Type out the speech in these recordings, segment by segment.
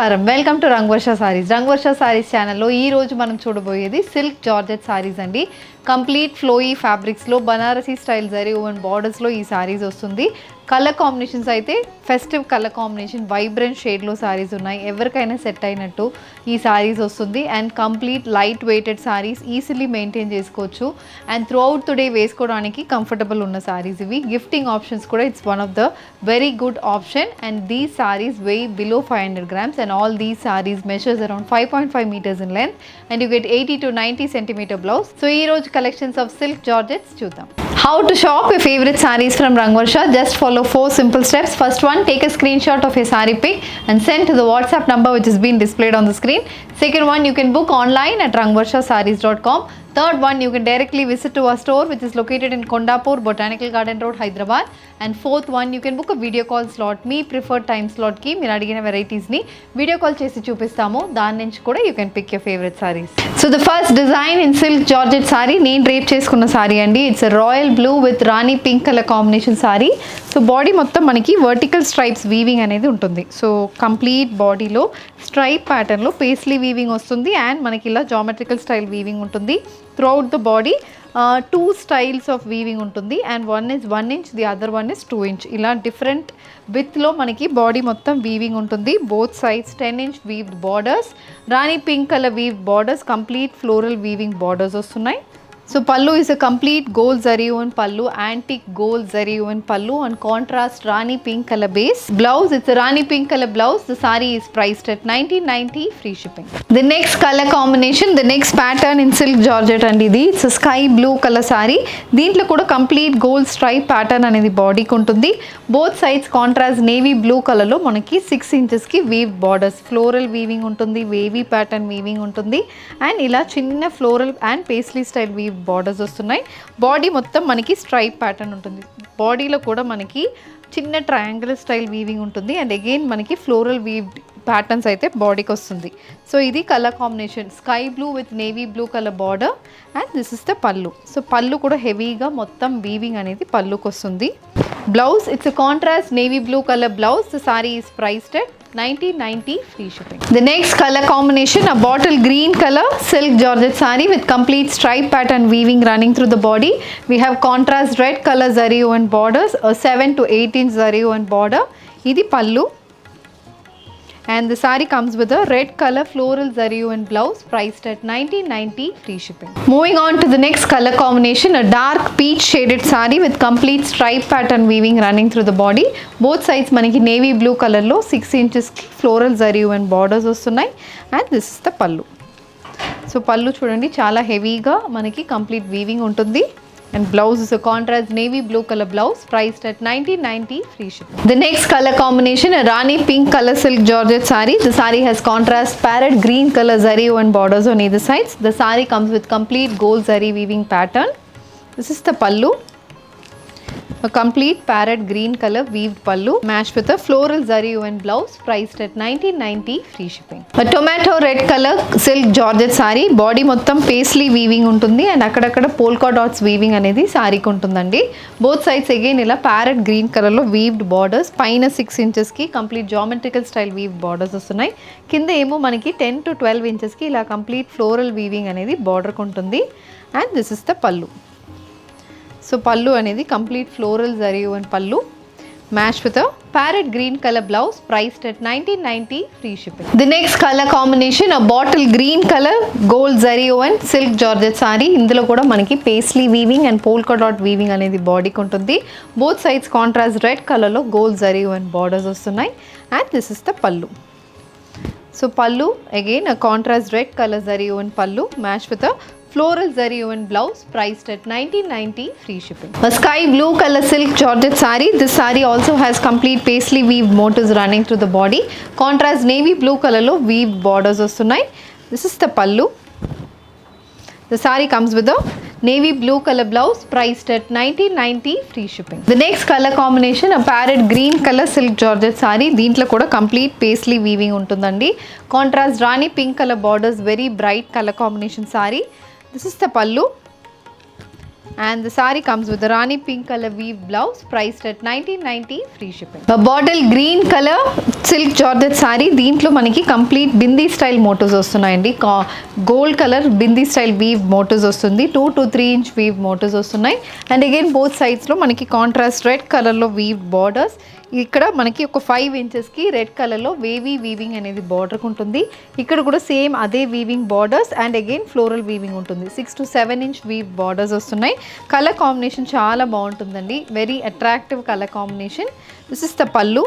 నమస్కారం, welcome to Rangavarsha saris. Rangavarsha saris ఛానల్లో ఈ రోజు మనం చూడబోయేది సిల్క్ జార్జెట్ సారీస్ అండి. కంప్లీట్ ఫ్లోయీ ఫ్యాబ్రిక్స్లో బనారసీ స్టైల్ జరీ ఓవెన్ బార్డర్స్లో ఈ సారీస్ వస్తుంది. కలర్ కాంబినేషన్స్ అయితే ఫెస్టివ్ కలర్ కాంబినేషన్, వైబ్రెంట్ షేడ్లో సారీస్ ఉన్నాయి. ఎవరికైనా సెట్ అయినట్టు ఈ సారీస్ వస్తుంది. And complete light weighted saris, easily maintain చేసుకోవచ్చు. అండ్ త్రూ అవుట్ టుడే వేసుకోవడానికి కంఫర్టబుల్ ఉన్న సారీస్ ఇవి. గిఫ్టింగ్ ఆప్షన్స్ కూడా it's one of the very good option. And these saris weigh below 500 grams and all these sarees measures around 5.5 meters in length and you get 80 to 90 centimeter blouse. So ee roju collections of silk georgettes chudam. How to shop your favorite sarees from Rangvarsha? Just follow 4 simple steps. First one, take a screenshot of your saree pic and send to the WhatsApp number which is being displayed on the screen. Second one, you can book online at rangvarshasarees.com. Third one, you can directly visit to our store which is located in Kondapur, Botanical Garden Road, Hyderabad. And fourth one, you can book a video call slot. Me preferred time slot ki meer adigina varieties ni video call chesi chupistamu. Dani nunchi kuda you can pick your favorite sarees. So the first design in silk georgette saree nenu drape cheskunna saree andi. It's a royal blue with rani pink color combination saree. So body మొత్తం మనకి vertical stripes weaving అనేది ఉంటుంది. So complete బాడీలో stripe ప్యాటర్న్లో paisley weaving వస్తుంది. And మనకి ఇలా geometrical style weaving ఉంటుంది. Throughout the body 2 styles of weaving ఉంటుంది. And one is 1 inch, the other one is 2 inch. ఇలా డిఫరెంట్ విత్లో మనకి బాడీ మొత్తం వీవింగ్ ఉంటుంది. Both sides 10 inch weaved borders, Rani pink colour weaved borders, complete floral weaving borders వస్తున్నాయి. So pallu is a complete gold zari woven pallu, antique gold zari woven pallu on contrast rani pink color base. Blouse, it's a rani pink color blouse. The saree is priced at 1990, free shipping. The next color combination, the next pattern in silk georgette and idi, it's a sky blue color saree. Deentlo kuda complete gold stripe pattern anedi body ki untundi. Both sides contrast navy blue color lo manaki 6 inches ki weaved borders, floral weaving untundi, wavy pattern weaving untundi. And ila chinna floral and paisley style weaved borders వస్తున్నాయి. Body మొత్తం మనకి stripe pattern ఉంటుంది. బాడీలో కూడా మనకి చిన్న triangular style weaving ఉంటుంది. And again మనకి ఫ్లోరల్ వీవ్డ్ ప్యాటర్న్స్ అయితే బాడీకి వస్తుంది. సో ఇది colour combination, sky blue with navy blue colour border. And this is the పళ్ళు. సో పళ్ళు కూడా హెవీగా మొత్తం వీవింగ్ అనేది పళ్ళుకి వస్తుంది. Blouse, it's a contrast navy blue color blouse. The saree is priced at 1990, free shipping. The next color combination, a bottle green color silk georgette saree with complete stripe pattern weaving running through the body. We have contrast red color zari woven borders, a 7 to 8 inch zari woven border. Idi pallu. And the saree comes with a red color floral zari woven blouse, priced at 1990, free shipping. Moving on to the next color combination, a dark peach shaded saree with complete stripe pattern weaving running through the body. Both sides manaki navy blue color lo 6 inches floral zari woven borders vastunnai. And this is the pallu. So pallu chudandi chala heavy ga manaki complete weaving untundi. And blouse is a contrast navy blue color blouse, priced at 1990, free shipping. The next color combination, a rani pink color silk georgette saree. The saree has contrast parrot green color zari woven borders on either sides. The saree comes with complete gold zari weaving pattern. This is the pallu. A complete parrot green color weaved pallu matched with a floral zari woven blouse, priced at 1990, free shipping. A tomato red color silk georgette saree, body మొత్తం paisley weaving ఉంటుంది. And అక్కడక్కడ polka dots weaving అనేది సారీకి ఉంటుందండి. Both sides again ఇలా parrot green కలర్లో weaved borders, పైన 6 ఇంచెస్కి complete geometrical style weaved borders వస్తున్నాయి. కింద ఏమో మనకి 10 to 12 ఇంచెస్కి ఇలా కంప్లీట్ ఫ్లోరల్ వీవింగ్ అనేది బార్డర్కి ఉంటుంది. And this is the pallu. So పల్లు అనేది కంప్లీట్ ఫ్లోరల్ జరీ ఓవెన్ పల్లు matched with a parrot green color blouse, priced at 1990, free shipping. The next color combination, a bottle green color gold zari woven silk georgette saree. ఇందులో కూడా మనకి paisley weaving and polka dot weaving అనేది బాడీకి ఉంటుంది. Both sides contrast red color లో gold zari woven borders వస్తున్నాయి. And this is the pallu. So pallu again a contrast red color zari woven pallu matched with a floral zari woven blouse, priced at 1990, free shipping. A sky blue color silk georgette saree. This saree also has complete paisley weaved motifs running through the body. Contrast navy blue color lo weaved borders vastunnai. This is the pallu. The saree comes with a navy blue color blouse, priced at 1990, free shipping. The next color combination, a parrot green color silk georgette saree. Deentlo kuda complete paisley weaving untundandi. Contrast rani pink color borders, very bright color combination saree. This is the pallu. And the saree comes with the Rani pink color weave blouse priced at 1990 free shipping. A bottle green color silk georgette saree. దీంట్లో మనకి complete bindi style motifs వస్తున్నాయండి. Gold colour bindi style weave motifs వస్తుంది. 2 to 3 inch weave motifs వస్తున్నాయి. And again both సైడ్స్లో మనకి contrast red కలర్లో weave borders. ఇక్కడ మనకి ఒక 5 inchesకి రెడ్ కలర్లో వేవీ వీవింగ్ అనేది బార్డర్ ఉంటుంది. ఇక్కడ కూడా సేమ్ అదే weaving borders and again floral weaving ఉంటుంది. 6 to 7 inch వీవ్ బార్డర్స్ వస్తున్నాయి. కలర్ కాంబినేషన్ చాలా బాగుంటుందండి. Very attractive colour combination. This is the పళ్ళు.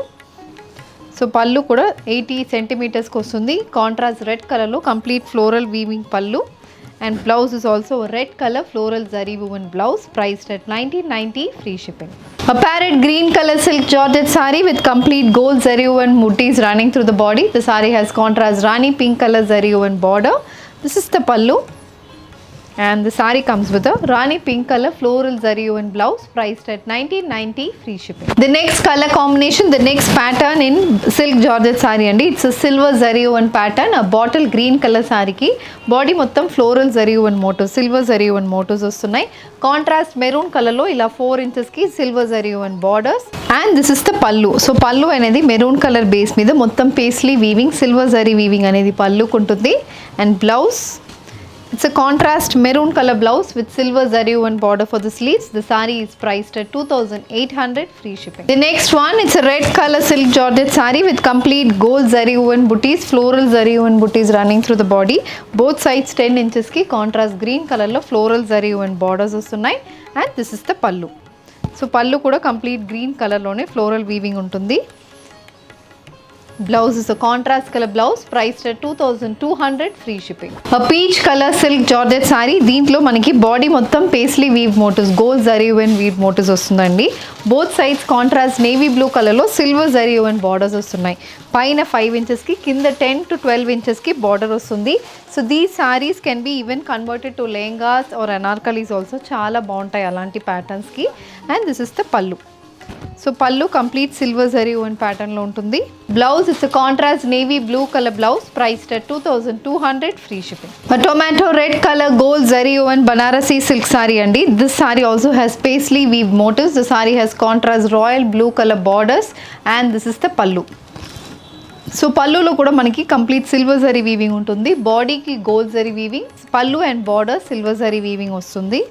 సో పళ్ళు కూడా 80 centimeters వస్తుంది. కాంట్రాస్ట్ రెడ్ కలర్లో కంప్లీట్ ఫ్లోరల్ వీవింగ్ పళ్ళు. And blouse is also a red color floral zari woven blouse priced at 1990 free shipping. A parrot green color silk georgette saree with complete gold zari woven booties running through the body. The saree has contrast Rani pink color zari woven border. This is the pallu. And the saree comes with a Rani pink color floral zari woven blouse priced at 1990 free shipping. The next color combination, the next pattern in silk georgette saree andi. It's a silver zari woven pattern. A bottle green color saree ki body మొత్తం floral zari woven motifs, silver zari woven motifs వస్తున్నాయి. Contrast maroon colour లో ఇలా 4 inches కి silver zari woven borders. And this is the pallu. So పల్లు అనేది maroon colour base మీద మొత్తం paisley weaving silver zari weaving అనేది పల్లుకు ఉంటుంది. And blouse, it's a contrast maroon color blouse with silver zari woven border for the sleeves. The saree is priced at 2800 free shipping. The next one, it's a red color silk georgette saree with complete gold zari woven booties, floral zari woven booties running through the body. Both sides 10 inches ki contrast green color lo floral zari woven borders వస్తున్నాయి. And this is the pallu. So pallu kuda complete green color lone floral weaving ఉంటుంది. Blouse is a contrast color blouse priced at 2200 free shipping. A peach color silk georgette saree. దీంట్లో మనకి body మొత్తం paisley weave motifs, gold zari woven weave motifs వస్తుందండి. Both sides contrast navy blue కలర్లో silver zari woven borders వస్తున్నాయి. పైన 5 inchesకి కింద 10 to 12 inchesకి బార్డర్ వస్తుంది. So these saris can be even converted to lehengas or anarkalis also. చాలా బాగుంటాయి అలాంటి ప్యాటర్న్స్కి. And this is the pallu. So pallu complete silver zari woven ప్యాటర్న్లో ఉంటుంది. Blouse it's contrast navy blue colour blouse priced at 2200 free shipping. Tomato red colour gold zari woven Banarasi silk sari అండి. This sari also has paisley weave motifs. The sari has contrast royal blue colour borders and this is the pallu. So పల్లులో కూడా మనకి complete silver zari weaving ఉంటుంది. బాడీకి gold zari weaving, pallu and border silver zari weaving వస్తుంది.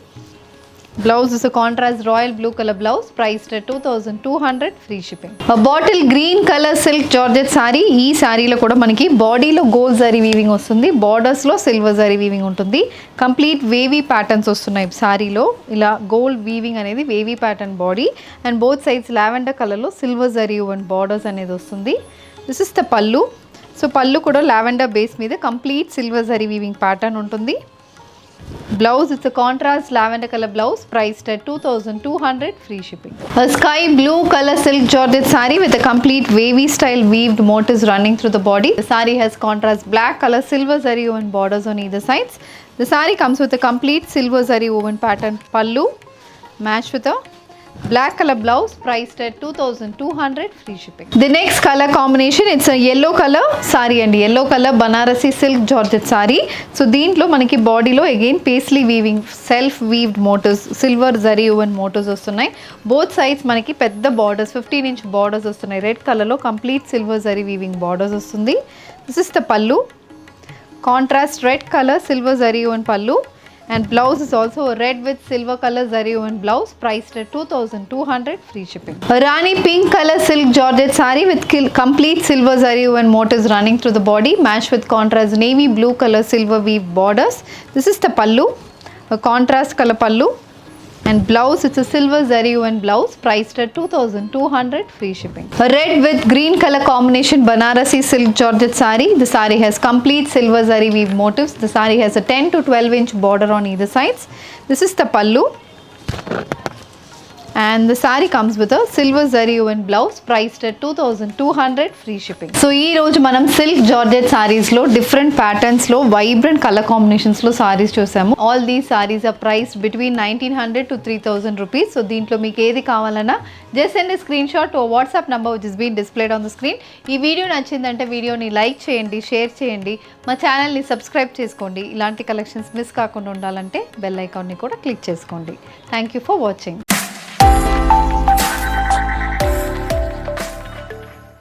Blouse is a contrast royal blue color blouse priced at 2200 free shipping. A bottle green color silk georgette saree. ఈ సారీలో కూడా మనకి బాడీలో గోల్డ్ జరీ వీవింగ్ వస్తుంది, బార్డర్స్లో సిల్వర్ జరీ వీవింగ్ ఉంటుంది. కంప్లీట్ వేవీ ప్యాటర్న్స్ వస్తున్నాయి సారీలో. ఇలా గోల్డ్ వీవింగ్ అనేది wavy pattern body and both sides lavender కలర్లో సిల్వర్ జరీ woven బార్డర్స్ అనేది వస్తుంది. This is the pallu. So పల్లు కూడా లావెండర్ బేస్ మీద complete silver zari weaving pattern ఉంటుంది. Blouse, it's a contrast lavender color blouse priced at 2200 free shipping. A sky blue color silk georgette saree with a complete wavy style weaved motifs running through the body. The saree has contrast black color silver zari woven borders on either sides. The saree comes with a complete silver zari woven pattern pallu matched with a black color blouse priced at 2200 free shipping. The next color combination, it's a yellow color saree and yellow color banarasi silk georgette saree. So దీంట్లో మనకి బాడీలో again paisley weaving self weaved motifs, silver zari woven motifs వస్తున్నాయి. Both sides మనకి పెద్ద borders 15 inch borders వస్తున్నాయి. Red కలర్లో complete silver zari weaving borders వస్తుంది. This is the pallu. Contrast red colour silver zari woven pallu. And blouse is also a red with silver color zari woven blouse priced at 2200 free shipping. A Rani pink color silk georgette saree with complete silver zari woven motifs running through the body matched with contrast navy blue color silver weave borders. This is the pallu, a contrast color pallu. And blouse, it's a silver zari woven blouse priced at 2200 free shipping. A red with green color combination banarasi silk georgette saree. The saree has complete silver zari weave motifs. The saree has a 10 to 12 inch border on either sides. This is the pallu. and the saree comes with a silver zari woven blouse priced at 2200 free shipping. So ee roju manam silk georgette sarees lo different patterns lo vibrant color combinations lo sarees chusamu. All these sarees are priced between 1900 to 3000 rupees. So deentlo meeku edi kavalana just send a screenshot to a WhatsApp number which is being displayed on the screen. Ee video nachindante video ni like cheyandi, share cheyandi, ma channel ni subscribe cheskondi. Ilanti collections miss kaakunda undalante bell icon ni kuda click cheskondi. Thank you for watching.